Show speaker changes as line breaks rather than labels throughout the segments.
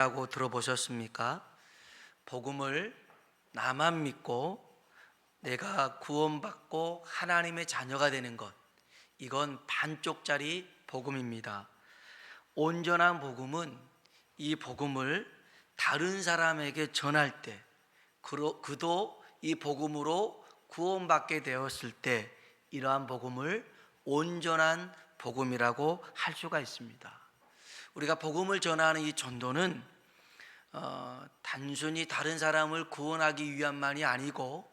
라고 들어보셨습니까? 복음을 나만 믿고 내가 구원받고 하나님의 자녀가 되는 것, 이건 반쪽짜리 복음입니다. 온전한 복음은 이 복음을 다른 사람에게 전할 때, 그도 이 복음으로 구원받게 되었을 때 이러한 복음을 온전한 복음이라고 할 수가 있습니다. 우리가 복음을 전하는 이 전도는 단순히 다른 사람을 구원하기 위함만이 아니고,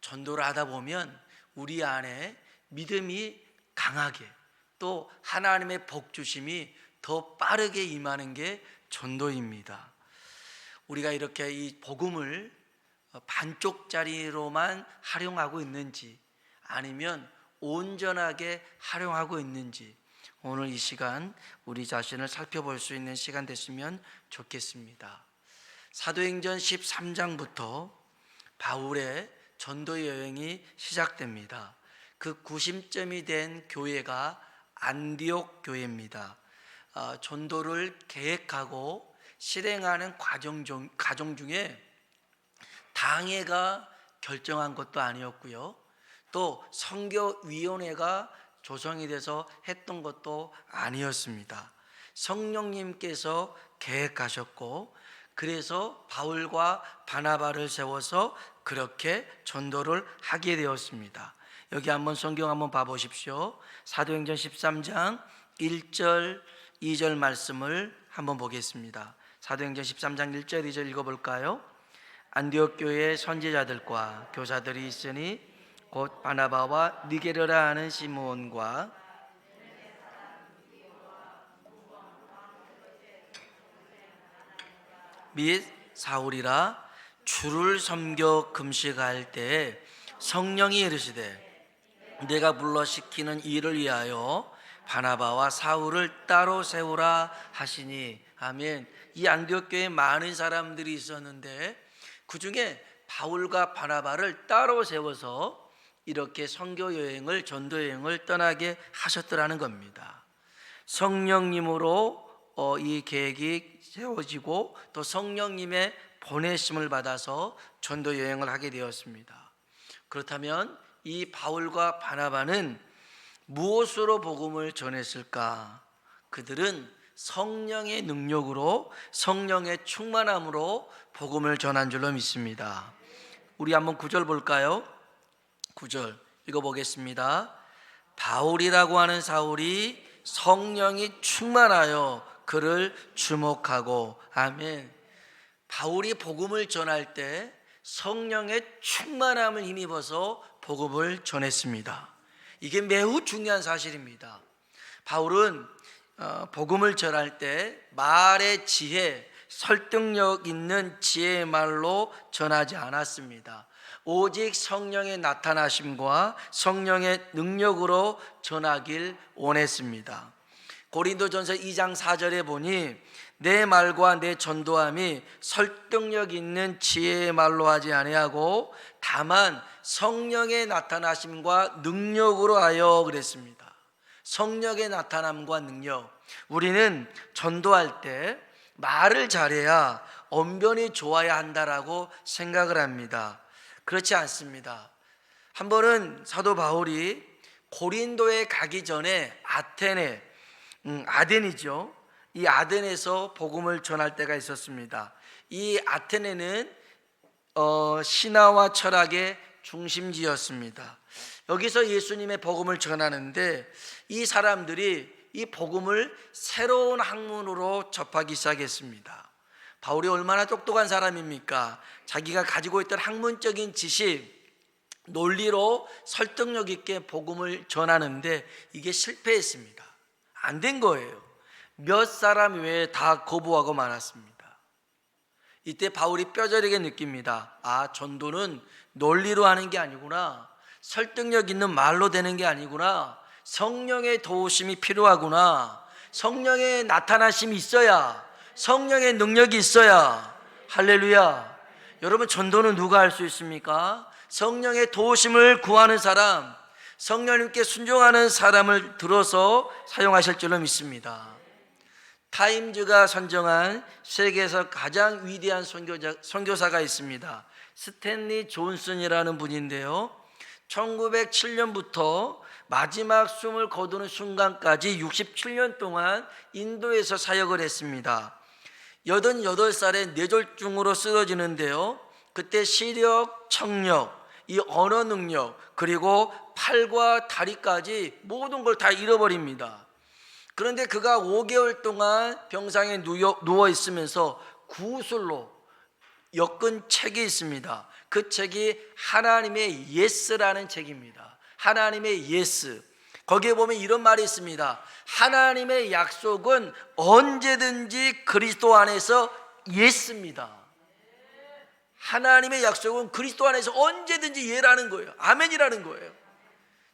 전도를 하다 보면 우리 안에 믿음이 강하게, 또 하나님의 복 주심이 더 빠르게 임하는 게 전도입니다. 우리가 이렇게 이 복음을 반쪽짜리로만 활용하고 있는지, 아니면 온전하게 활용하고 있는지, 오늘 이 시간 우리 자신을 살펴볼 수 있는 시간 됐으면 좋겠습니다. 사도행전 13장부터 바울의 전도 여행이 시작됩니다. 그 구심점이 된 교회가 안디옥 교회입니다. 전도를 계획하고 실행하는 과정 중에 당회가 결정한 것도 아니었고요, 또 선교위원회가 조성이 돼서 했던 것도 아니었습니다. 성령님께서 계획하셨고, 그래서 바울과 바나바를 세워서 그렇게 전도를 하게 되었습니다. 여기 한번 성경 한번 봐보십시오. 사도행전 13장 1절 2절 말씀을 한번 보겠습니다. 사도행전 13장 1절 2절 읽어볼까요? 안디옥 교회의 선지자들과 교사들이 있으니 곧 바나바와 니게르라 하는 시므온과 및 사울이라 주를 섬겨 금식할 때에 성령이 이르시되 내가 불러 시키는 일을 위하여 바나바와 사울을 따로 세우라 하시니. 아멘. 이 안디옥 교회에 많은 사람들이 있었는데 그 중에 바울과 바나바를 따로 세워서 이렇게 선교 여행을, 전도 여행을 떠나게 하셨더라는 겁니다. 성령님으로 이 계획이 세워지고, 또 성령님의 보내심을 받아서 전도 여행을 하게 되었습니다. 그렇다면 이 바울과 바나바는 무엇으로 복음을 전했을까? 그들은 성령의 능력으로, 성령의 충만함으로 복음을 전한 줄로 믿습니다. 우리 한번 9절 볼까요? 9절 읽어보겠습니다. 바울이라고 하는 사울이 성령이 충만하여 그를 주목하고. 아멘. 바울이 복음을 전할 때 성령의 충만함을 힘입어서 복음을 전했습니다. 이게 매우 중요한 사실입니다. 바울은 복음을 전할 때 말의 지혜, 설득력 있는 지혜의 말로 전하지 않았습니다. 오직 성령의 나타나심과 성령의 능력으로 전하길 원했습니다. 고린도전서 2장 4절에 보니 내 말과 내 전도함이 설득력 있는 지혜의 말로 하지 아니하고 다만 성령의 나타나심과 능력으로 하여 그랬습니다. 성령의 나타남과 능력. 우리는 전도할 때 말을 잘해야 언변이 좋아야 한다라고 생각을 합니다. 그렇지 않습니다. 한 번은 사도 바울이 고린도에 가기 전에 아덴이죠. 이 아덴에서 복음을 전할 때가 있었습니다. 이 아테네는 신화와 철학의 중심지였습니다. 여기서 예수님의 복음을 전하는데 이 사람들이 이 복음을 새로운 학문으로 접하기 시작했습니다. 바울이 얼마나 똑똑한 사람입니까? 자기가 가지고 있던 학문적인 지식, 논리로 설득력 있게 복음을 전하는데 이게 실패했습니다. 안 된 거예요. 몇 사람 외에 다 거부하고 말았습니다. 이때 바울이 뼈저리게 느낍니다. 아, 전도는 논리로 하는 게 아니구나. 설득력 있는 말로 되는 게 아니구나. 성령의 도우심이 필요하구나. 성령의 나타나심이 있어야, 성령의 능력이 있어야. 할렐루야. 여러분, 전도는 누가 할 수 있습니까? 성령의 도우심을 구하는 사람, 성령님께 순종하는 사람을 들어서 사용하실 줄로 믿습니다. 타임즈가 선정한 세계에서 가장 위대한 선교사가 있습니다. 스탠리 존슨이라는 분인데요, 1907년부터 마지막 숨을 거두는 순간까지 67년 동안 인도에서 사역을 했습니다. 88살에 뇌졸중으로 쓰러지는데요, 그때 시력, 청력, 이 언어 능력, 그리고 팔과 다리까지 모든 걸 다 잃어버립니다. 그런데 그가 5개월 동안 병상에 누워 있으면서 구술로 엮은 책이 있습니다. 그 책이 하나님의 예스라는 책입니다. 하나님의 예스. 거기에 보면 이런 말이 있습니다. 하나님의 약속은 언제든지 그리스도 안에서 예스입니다. 하나님의 약속은 그리스도 안에서 언제든지 예라는 거예요. 아멘이라는 거예요.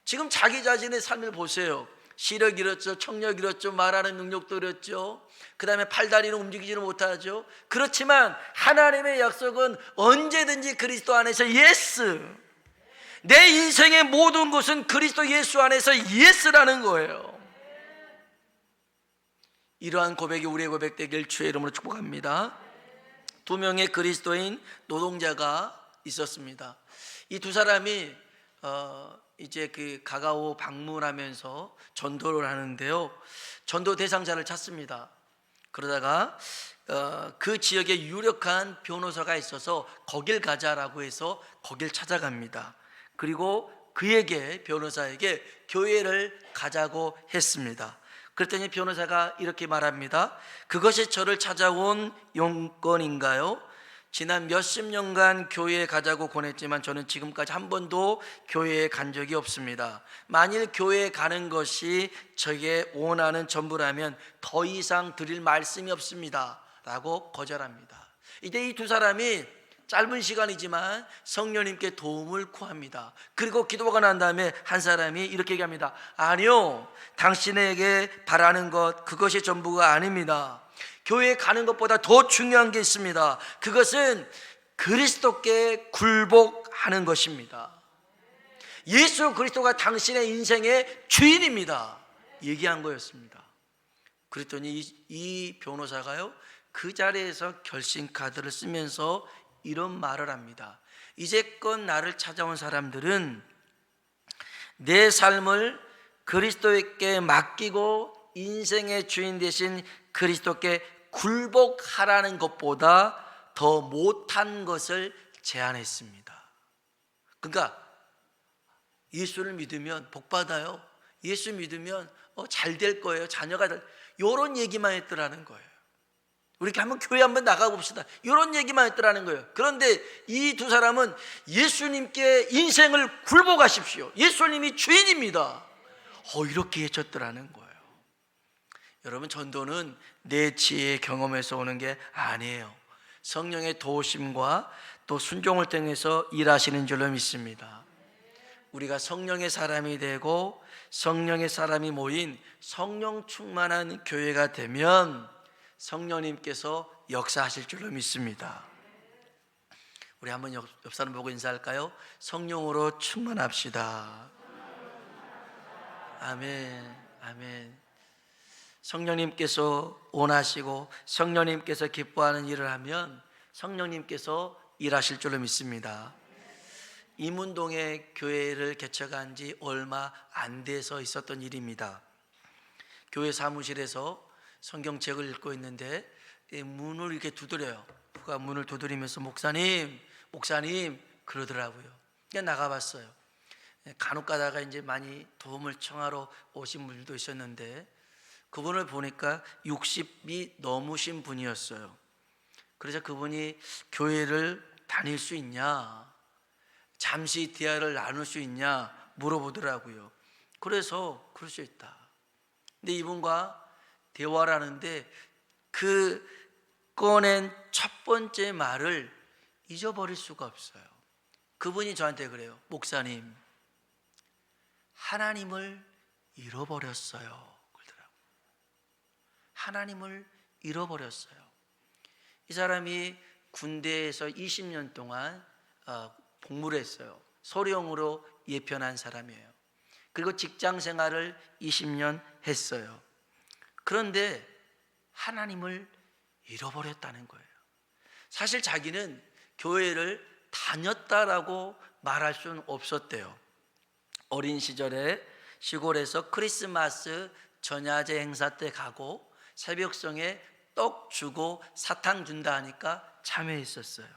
지금 자기 자신의 삶을 보세요. 시력 잃었죠, 청력 잃었죠, 말하는 능력도 잃었죠, 그 다음에 팔다리는 움직이지는 못하죠. 그렇지만 하나님의 약속은 언제든지 그리스도 안에서 예스. 내 인생의 모든 것은 그리스도 예수 안에서 예스라는 거예요. 이러한 고백이 우리의 고백 되길 주의 이름으로 축복합니다. 2명의 그리스도인 노동자가 있었습니다. 이 두 사람이 이제 그 가가오 방문하면서 전도를 하는데요, 전도 대상자를 찾습니다. 그러다가 그 지역에 유력한 변호사가 있어서 거길 가자라고 해서 거길 찾아갑니다. 그리고 그에게, 변호사에게 교회를 가자고 했습니다. 그랬더니 변호사가 이렇게 말합니다. 그것이 저를 찾아온 용건인가요? 지난 몇십 년간 교회에 가자고 권했지만 저는 지금까지 한 번도 교회에 간 적이 없습니다. 만일 교회에 가는 것이 저에게 원하는 전부라면 더 이상 드릴 말씀이 없습니다 라고 거절합니다. 이때 이 두 사람이 짧은 시간이지만 성령님께 도움을 구합니다. 그리고 기도가 난 다음에 한 사람이 이렇게 얘기합니다. 아니요, 당신에게 바라는 것, 그것이 전부가 아닙니다. 교회에 가는 것보다 더 중요한 게 있습니다. 그것은 그리스도께 굴복하는 것입니다. 예수 그리스도가 당신의 인생의 주인입니다 얘기한 거였습니다. 그랬더니 이 변호사가요, 그 자리에서 결심 카드를 쓰면서 이런 말을 합니다. 이제껏 나를 찾아온 사람들은 내 삶을 그리스도께 맡기고 인생의 주인 되신 그리스도께 굴복하라는 것보다 더 못한 것을 제안했습니다. 그러니까 예수를 믿으면 복받아요, 예수 믿으면 잘 될 거예요, 자녀가 될, 이런 얘기만 했더라는 거예요. 우리 이렇게 한번 교회 한번 나가봅시다, 이런 얘기만 했더라는 거예요. 그런데 이 두 사람은 예수님께 인생을 굴복하십시오, 예수님이 주인입니다, 이렇게 해줬더라는 거예요. 여러분, 전도는 내 지혜의 경험에서 오는 게 아니에요. 성령의 도우심과 또 순종을 통해서 일하시는 줄로 믿습니다. 우리가 성령의 사람이 되고 성령의 사람이 모인 성령 충만한 교회가 되면 성령님께서 역사하실 줄로 믿습니다. 우리 한번 옆 사람 보고 인사할까요? 성령으로 충만합시다. 아멘, 아멘. 성령님께서 원하시고 성령님께서 기뻐하는 일을 하면 성령님께서 일하실 줄로 믿습니다. 이문동에 교회를 개척한 지 얼마 안 돼서 있었던 일입니다. 교회 사무실에서 성경책을 읽고 있는데 문을 이렇게 두드려요. 누가 문을 두드리면서 목사님 그러더라고요. 그냥 나가봤어요. 간혹 가다가 이제 많이 도움을 청하러 오신 분들도 있었는데 그분을 보니까 60이 넘으신 분이었어요. 그래서 그분이 교회를 다닐 수 있냐, 잠시 대화를 나눌 수 있냐 물어보더라고요. 그래서 그럴 수 있다. 근데 이분과 대화를 하는데 그 꺼낸 첫 번째 말을 잊어버릴 수가 없어요. 그분이 저한테 그래요. 목사님, 하나님을 잃어버렸어요. 하나님을 잃어버렸어요. 이 사람이 군대에서 20년 동안 복무를 했어요. 소령으로 예편한 사람이에요. 그리고 직장 생활을 20년 했어요. 그런데 하나님을 잃어버렸다는 거예요. 사실 자기는 교회를 다녔다라고 말할 수는 없었대요. 어린 시절에 시골에서 크리스마스 전야제 행사 때 가고 새벽성에 떡 주고 사탕 준다 하니까 참여했었어요.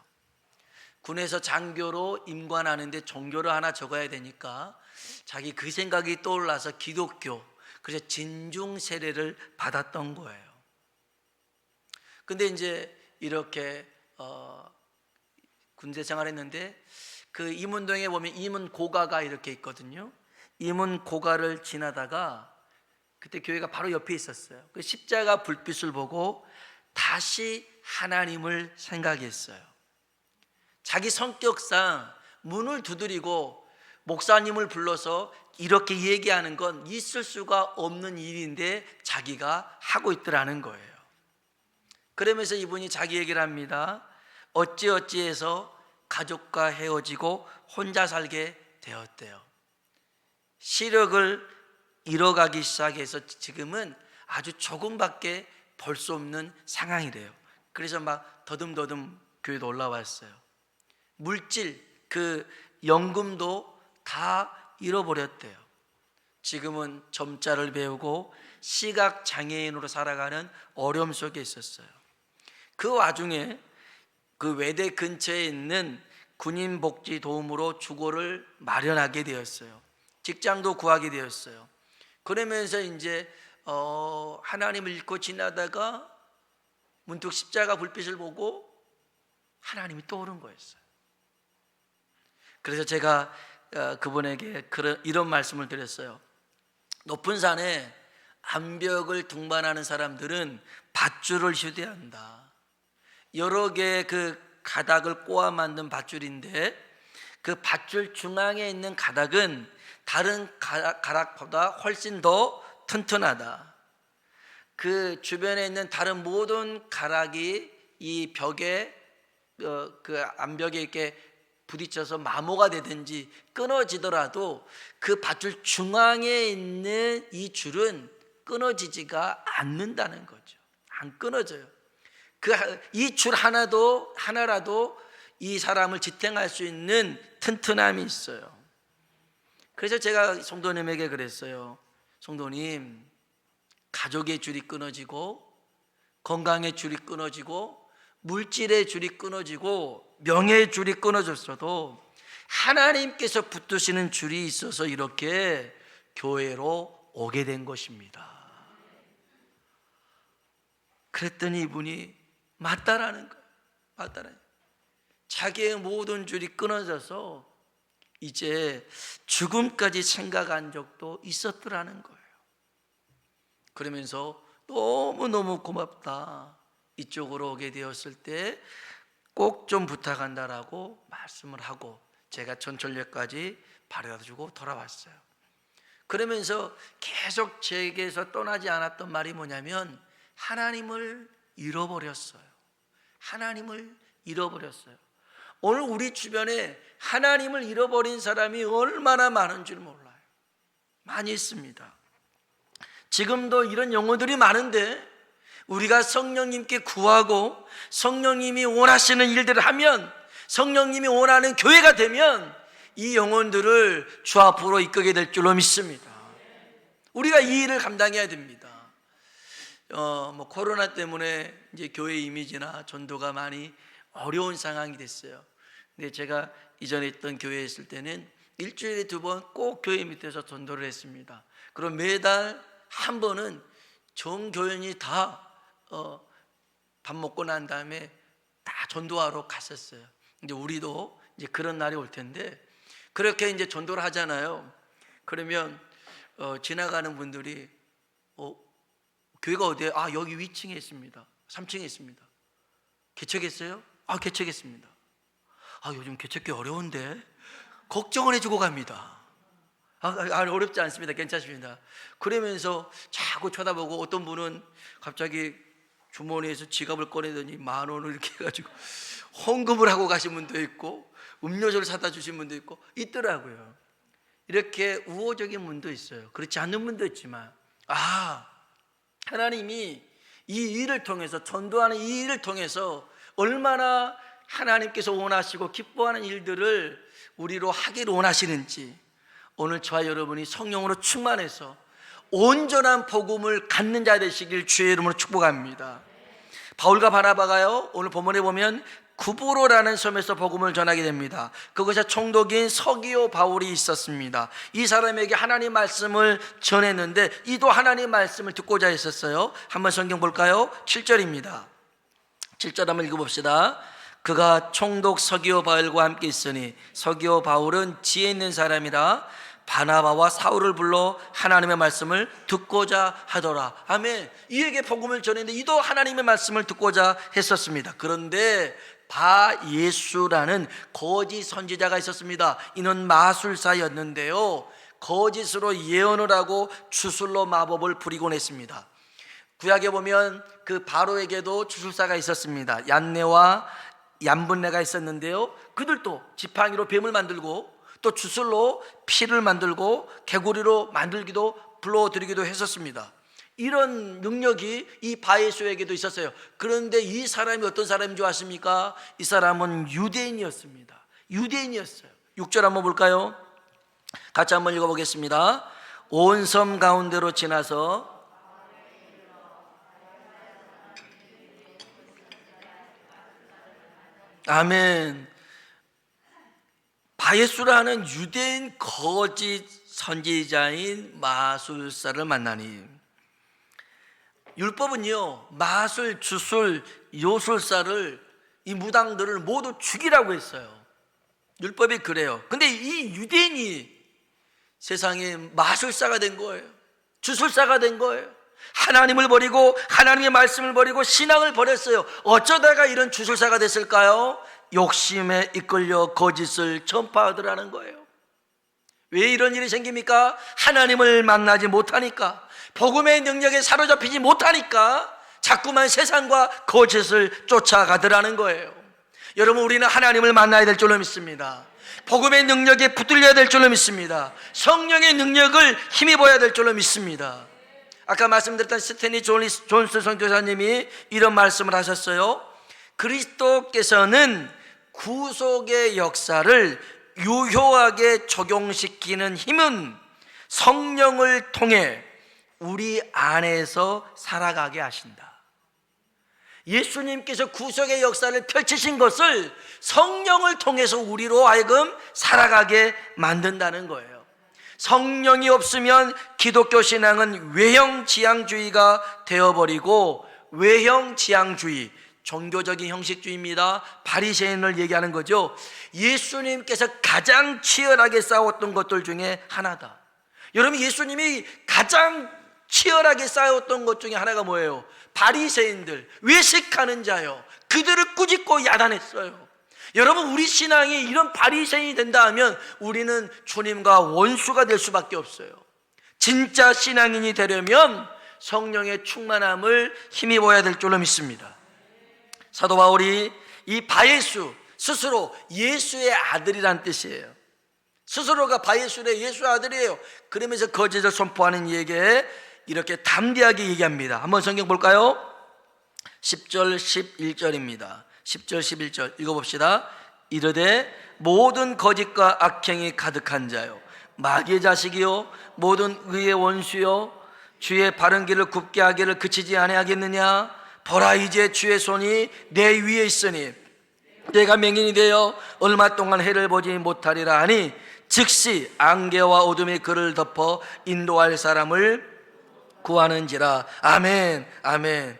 군에서 장교로 임관하는데 종교를 하나 적어야 되니까 자기 그 생각이 떠올라서 기독교, 그래서 진중 세례를 받았던 거예요. 근데 이제 이렇게 군대 생활했는데 그 이문동에 보면 이문고가가 이렇게 있거든요. 이문고가를 지나다가 그때 교회가 바로 옆에 있었어요. 그 십자가 불빛을 보고 다시 하나님을 생각했어요. 자기 성격상 문을 두드리고 목사님을 불러서 이렇게 얘기하는 건 있을 수가 없는 일인데 자기가 하고 있더라는 거예요. 그러면서 이분이 자기 얘기를 합니다. 어찌어찌해서 가족과 헤어지고 혼자 살게 되었대요. 시력을 잃어가기 시작해서 지금은 아주 조금밖에 볼 수 없는 상황이래요. 그래서 막 더듬더듬 교회도 올라왔어요. 물질, 그 연금도 다 잃어버렸대요. 지금은 점자를 배우고 시각장애인으로 살아가는 어려움 속에 있었어요. 그 와중에 그 외대 근처에 있는 군인복지 도움으로 주거를 마련하게 되었어요. 직장도 구하게 되었어요. 그러면서 이제 하나님을 잃고 지나다가 문득 십자가 불빛을 보고 하나님이 떠오른 거였어요. 그래서 제가 그분에게 이런 말씀을 드렸어요. 높은 산에 암벽을 등반하는 사람들은 밧줄을 휴대한다. 여러 개의 그 가닥을 꼬아 만든 밧줄인데 그 밧줄 중앙에 있는 가닥은 다른 가닥보다 훨씬 더 튼튼하다. 그 주변에 있는 다른 모든 가락이 이 벽에 그 암벽에 이렇게 부딪혀서 마모가 되든지 끊어지더라도 그 밧줄 중앙에 있는 이 줄은 끊어지지가 않는다는 거죠. 안 끊어져요. 이 줄 하나라도 이 사람을 지탱할 수 있는 튼튼함이 있어요. 그래서 제가 성도님에게 그랬어요. 성도님, 가족의 줄이 끊어지고 건강의 줄이 끊어지고 물질의 줄이 끊어지고 명예의 줄이 끊어졌어도 하나님께서 붙드시는 줄이 있어서 이렇게 교회로 오게 된 것입니다. 그랬더니 이분이 맞다라는 거예요. 맞다라는 거예요. 자기의 모든 줄이 끊어져서 이제 죽음까지 생각한 적도 있었더라는 거예요. 그러면서 너무너무 고맙다, 이쪽으로 오게 되었을 때 꼭 좀 부탁한다라고 말씀을 하고 제가 전철역까지 바래다주고 돌아왔어요. 그러면서 계속 제게서 떠나지 않았던 말이 뭐냐면 하나님을 잃어버렸어요. 하나님을 잃어버렸어요. 오늘 우리 주변에 하나님을 잃어버린 사람이 얼마나 많은 줄 몰라요. 많이 있습니다. 지금도 이런 영혼들이 많은데 우리가 성령님께 구하고 성령님이 원하시는 일들을 하면, 성령님이 원하는 교회가 되면 이 영혼들을 주 앞으로 이끌게 될 줄로 믿습니다. 우리가 이 일을 감당해야 됩니다. 코로나 때문에 이제 교회 이미지나 전도가 많이 어려운 상황이 됐어요. 근데 제가 이전에 있던 교회에 있을 때는 일주일에 2번 꼭 교회 밑에서 전도를 했습니다. 그럼 매달 한 번은 전 교인이 다 밥 먹고 난 다음에 다 전도하러 갔었어요. 이제 우리도 이제 그런 날이 올 텐데 그렇게 이제 전도를 하잖아요. 그러면 지나가는 분들이 교회가 어디에? 여기 위층에 있습니다. 3층에 있습니다. 개척했어요? 개척했습니다. 요즘 개척기 어려운데 걱정을 해주고 갑니다. 어렵지 않습니다. 괜찮습니다. 그러면서 자꾸 쳐다보고 어떤 분은 갑자기 주머니에서 지갑을 꺼내더니 10,000원을 이렇게 해가지고 헌금을 하고 가신 분도 있고 음료수를 사다 주신 분도 있고 있더라고요. 이렇게 우호적인 분도 있어요. 그렇지 않는 분도 있지만 하나님이 이 일을 통해서, 전도하는 이 일을 통해서 얼마나 하나님께서 원하시고 기뻐하는 일들을 우리로 하기를 원하시는지, 오늘 저와 여러분이 성령으로 충만해서 온전한 복음을 갖는 자 되시길 주의 이름으로 축복합니다. 바울과 바나바가요, 오늘 본문에 보면 구브로라는 섬에서 복음을 전하게 됩니다. 그곳에 총독인 서기오 바울이 있었습니다. 이 사람에게 하나님 말씀을 전했는데 이도 하나님 말씀을 듣고자 했었어요. 한번 성경 볼까요? 7절입니다 7절 한번 읽어봅시다. 그가 총독 서기오 바울과 함께 있으니 서기오 바울은 지혜 있는 사람이라 바나바와 사울을 불러 하나님의 말씀을 듣고자 하더라. 아멘. 이에게 복음을 전했는데 이도 하나님의 말씀을 듣고자 했었습니다. 그런데 바예수라는 거짓 선지자가 있었습니다. 이는 마술사였는데요, 거짓으로 예언을 하고 주술로 마법을 부리곤 했습니다. 구약에 보면 그 바로에게도 주술사가 있었습니다. 얀네와 얀분네가 있었는데요, 그들도 지팡이로 뱀을 만들고 또 주술로 피를 만들고 개구리로 만들기도 불러들이기도 했었습니다. 이런 능력이 이 바예수에게도 있었어요. 그런데 이 사람이 어떤 사람인 줄 아십니까? 이 사람은 유대인이었습니다. 유대인이었어요. 6절 한번 볼까요? 같이 한번 읽어보겠습니다. 온 섬 가운데로 지나서 아멘. 바예수라는 유대인 거짓 선지자인 마술사를 만나니, 율법은요 마술, 주술, 요술사를, 이 무당들을 모두 죽이라고 했어요. 율법이 그래요. 근데 이 유대인이 세상에 마술사가 된 거예요. 주술사가 된 거예요. 하나님을 버리고 하나님의 말씀을 버리고 신앙을 버렸어요. 어쩌다가 이런 주술사가 됐을까요? 욕심에 이끌려 거짓을 전파하더라는 거예요. 왜 이런 일이 생깁니까? 하나님을 만나지 못하니까, 복음의 능력에 사로잡히지 못하니까 자꾸만 세상과 거짓을 쫓아가더라는 거예요. 여러분, 우리는 하나님을 만나야 될 줄로 믿습니다. 복음의 능력에 붙들려야 될 줄로 믿습니다. 성령의 능력을 힘입어야 될 줄로 믿습니다. 아까 말씀드렸던 스탠리 존스 선교사님이 이런 말씀을 하셨어요. 그리스도께서는 구속의 역사를 유효하게 적용시키는 힘은 성령을 통해 우리 안에서 살아가게 하신다. 예수님께서 구속의 역사를 펼치신 것을 성령을 통해서 우리로 하여금 살아가게 만든다는 거예요. 성령이 없으면 기독교 신앙은 외형지향주의가 되어버리고, 외형지향주의, 종교적인 형식주의입니다. 바리새인을 얘기하는 거죠. 예수님께서 가장 치열하게 싸웠던 것들 중에 하나다. 여러분, 예수님이 가장 치열하게 싸웠던 것 중에 하나가 뭐예요? 바리새인들, 외식하는 자요. 그들을 꾸짖고 야단했어요. 여러분, 우리 신앙이 이런 바리새인이 된다 하면 우리는 주님과 원수가 될 수밖에 없어요. 진짜 신앙인이 되려면 성령의 충만함을 힘입어야 될 줄로 믿습니다. 사도 바울이 이 바예수, 스스로 예수의 아들이란 뜻이에요. 스스로가 바예수의 예수의 아들이에요. 그러면서 거짓을 선포하는 이에게 이렇게 담대하게 얘기합니다. 한번 성경 볼까요? 10절 11절입니다 10절 11절 읽어봅시다. 이르되 모든 거짓과 악행이 가득한 자요, 마귀의 자식이요, 모든 의의 원수요, 주의 바른 길을 굽게 하기를 그치지 아니하겠느냐? 보라, 이제 주의 손이 내 위에 있으니 내가 맹인이 되어 얼마 동안 해를 보지 못하리라 하니, 즉시 안개와 어둠이 그를 덮어 인도할 사람을 구하는지라. 아멘, 아멘.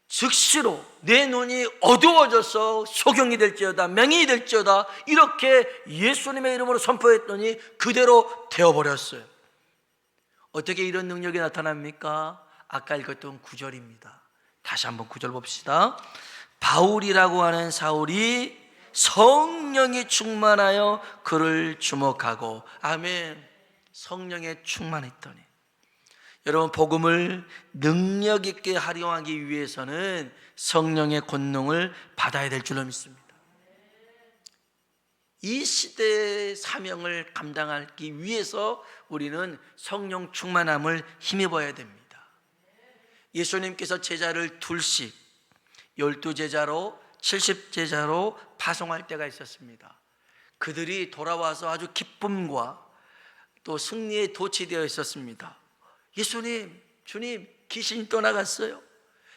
즉시로 내 눈이 어두워져서 소경이 될지어다, 맹인이 될지어다, 이렇게 예수님의 이름으로 선포했더니 그대로 되어버렸어요. 어떻게 이런 능력이 나타납니까? 아까 읽었던 9절입니다. 다시 한번 9절 봅시다. 바울이라고 하는 사울이 성령이 충만하여 그를 주목하고, 아멘. 성령에 충만했더니. 여러분, 복음을 능력 있게 활용하기 위해서는 성령의 권능을 받아야 될 줄로 믿습니다. 이 시대의 사명을 감당하기 위해서 우리는 성령 충만함을 힘입어야 됩니다. 예수님께서 제자를 둘씩 12제자로 70제자로 파송할 때가 있었습니다. 그들이 돌아와서 아주 기쁨과 또 승리에 도취되어 있었습니다. 예수님, 주님, 귀신이 떠나갔어요.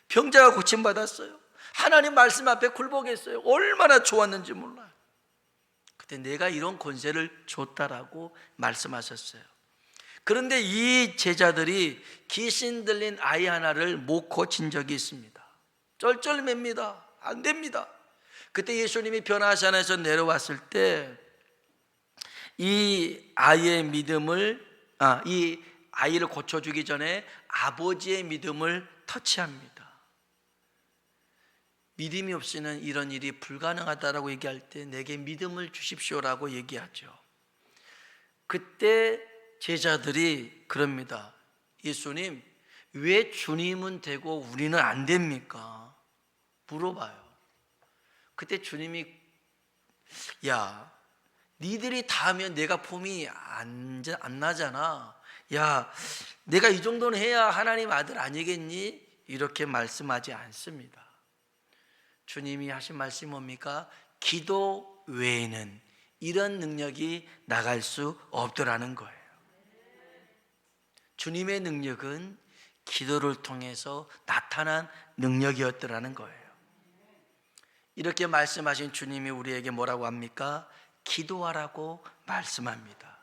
병자가 고침받았어요. 하나님 말씀 앞에 굴복했어요. 얼마나 좋았는지 몰라요. 그때 내가 이런 권세를 줬다라고 말씀하셨어요. 그런데 이 제자들이 귀신 들린 아이 하나를 못 고친 적이 있습니다. 쩔쩔맵니다. 안 됩니다. 그때 예수님이 변화산에서 내려왔을 때 이 아이의 믿음을 이 아이를 고쳐주기 전에 아버지의 믿음을 터치합니다. 믿음이 없이는 이런 일이 불가능하다라고 얘기할 때 내게 믿음을 주십시오라고 얘기하죠. 그때 제자들이 그럽니다. 예수님, 왜 주님은 되고 우리는 안 됩니까? 물어봐요. 그때 주님이 야, 니들이 다 하면 내가 폼이 안 나잖아. 야, 내가 이 정도는 해야 하나님 아들 아니겠니? 이렇게 말씀하지 않습니다. 주님이 하신 말씀이 뭡니까? 기도 외에는 이런 능력이 나갈 수 없더라는 거예요. 주님의 능력은 기도를 통해서 나타난 능력이었더라는 거예요. 이렇게 말씀하신 주님이 우리에게 뭐라고 합니까? 기도하라고 말씀합니다.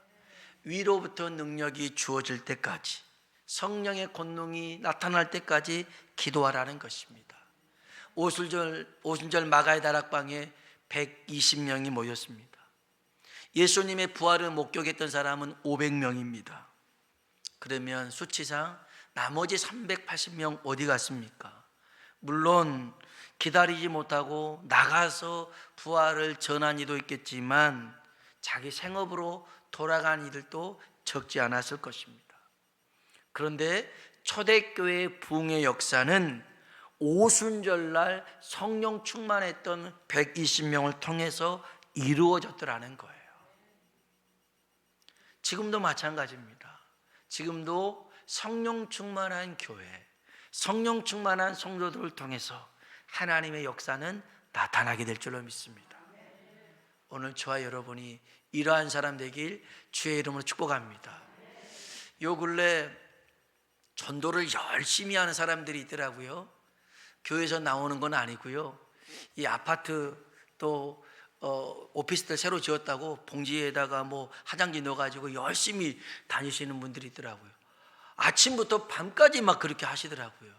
위로부터 능력이 주어질 때까지, 성령의 권능이 나타날 때까지 기도하라는 것입니다. 오순절 마가의 다락방에 120명이 모였습니다. 예수님의 부활을 목격했던 사람은 500명입니다. 그러면 수치상 나머지 380명 어디 갔습니까? 물론 기다리지 못하고 나가서 부활을 전한 이도 있겠지만 자기 생업으로 돌아간 이들도 적지 않았을 것입니다. 그런데 초대교회의 부흥의 역사는 오순절날 성령 충만했던 120명을 통해서 이루어졌더라는 거예요. 지금도 마찬가지입니다. 지금도 성령 충만한 교회, 성령 충만한 성도들을 통해서 하나님의 역사는 나타나게 될 줄로 믿습니다. 오늘 저와 여러분이 이러한 사람 되길 주의 이름으로 축복합니다. 요 근래 전도를 열심히 하는 사람들이 있더라고요. 교회에서 나오는 건 아니고요. 이 아파트 또 오피스텔 새로 지었다고 봉지에다가 뭐 화장지 넣어가지고 열심히 다니시는 분들이 있더라고요. 아침부터 밤까지 막 그렇게 하시더라고요.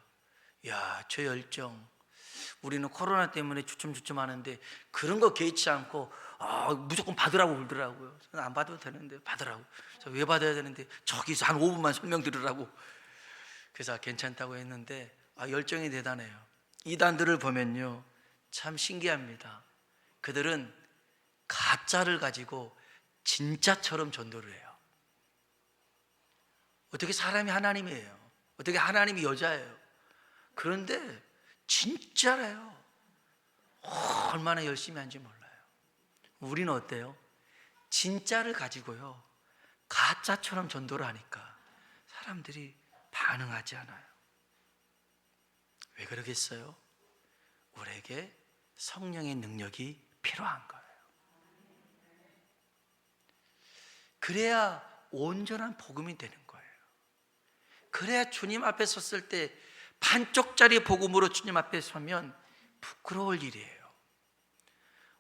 야, 저 열정. 우리는 코로나 때문에 주춤주춤 하는데 그런 거 개의치 않고 무조건 받으라고 그러더라고요. 저는 안 받아도 되는데 받으라고. 왜 받아야 되는데 저기서 한 5분만 설명 들으라고. 그래서 괜찮다고 했는데 열정이 대단해요. 이단들을 보면요, 참 신기합니다. 그들은 가짜를 가지고 진짜처럼 전도를 해요. 어떻게 사람이 하나님이에요? 어떻게 하나님이 여자예요? 그런데 진짜래요. 얼마나 열심히 하는지 몰라요. 우리는 어때요? 진짜를 가지고요, 가짜처럼 전도를 하니까 사람들이 반응하지 않아요. 왜 그러겠어요? 우리에게 성령의 능력이 필요한 거예요. 그래야 온전한 복음이 되는 거예요. 그래야 주님 앞에 섰을 때 반쪽짜리 복음으로 주님 앞에 서면 부끄러울 일이에요.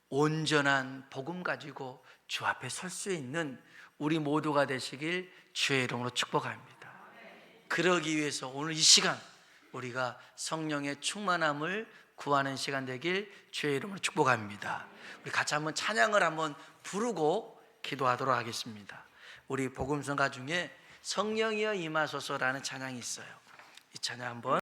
온전한 복음 가지고 주 앞에 설 수 있는 우리 모두가 되시길 주의 이름으로 축복합니다. 그러기 위해서 오늘 이 시간 우리가 성령의 충만함을 구하는 시간 되길 주의 이름으로 축복합니다. 우리 같이 한번 찬양을 한번 부르고 기도하도록 하겠습니다. 우리 복음성가 중에 성령이여 임하소서라는 찬양이 있어요. 이 찬양 한번